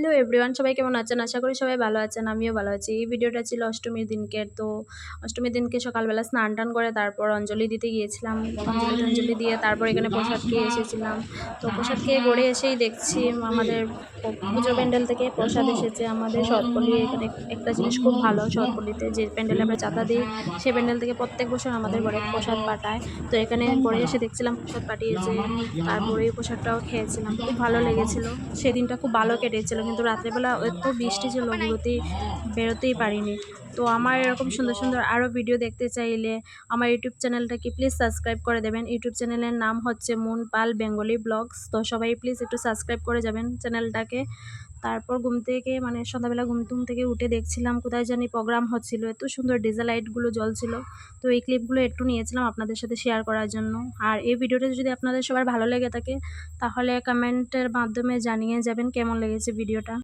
Hello everyone, সবাই কেমন আছেন? আশা করি সবাই ভালো আছেন। আমিও ভালো আছি। এই ভিডিওটা ছিল অষ্টমীর দিনকের। তো অষ্টমীর দিনকে সকালবেলা স্নান-টান করে তারপর অঞ্জলি দিতে গিয়েছিলাম। অঞ্জলি-টঞ্জলি দিয়ে তারপর এখানে প্রসাদ খেয়ে এসেছিলাম। তো প্রসাদ খেয়ে ঘুরে এসেই দেখছি আমাদের পুজো প্যান্ডেল থেকে প্রসাদ এসেছে আমাদের শরৎপল্লী। এখানে একটা জিনিস খুব ভালো, শরৎপল্লীতে যে প্যান্ডেলে আমরা চাঁদা দিই, সেই প্যান্ডেল থেকে প্রত্যেক বছর আমাদের ঘরে প্রসাদ পাঠায়। তো এখানে ঘরে এসে দেখছিলাম প্রসাদ পাঠিয়েছে। তারপরে এই প্রসাদটাও খেয়েছিলাম, খুব ভালো লেগেছিল। সেদিনটা খুব ভালো কেটেছিল, কিন্তু রাত্রেবেলা এত বৃষ্টি ছিল বেরোতেই পারিনি। তো আমার এরকম সুন্দর সুন্দর আরও ভিডিও দেখতে চাইলে আমার ইউটিউব চ্যানেলটাকে প্লিজ সাবস্ক্রাইব করে দেবেন। ইউটিউব চ্যানেলের নাম হচ্ছে মুন পাল বেঙ্গলি ব্লগস। তো সবাই প্লিজ একটু সাবস্ক্রাইব করে যাবেন চ্যানেলটাকে। তারপর সন্ধ্যাবেলা ঘুম থেকে উঠে দেখছিলাম কোথায় জানি প্রোগ্রাম হচ্ছিল, এত সুন্দর ডিজে লাইটগুলো জ্বলছিল। তো এই ক্লিপগুলো একটু নিয়েছিলাম আপনাদের সাথে শেয়ার করার জন্য। আর এই ভিডিওটা যদি আপনাদের সবার ভালো লেগে থাকে তাহলে কমেন্টের মাধ্যমে জানিয়ে যাবেন কেমন লেগেছে ভিডিওটা।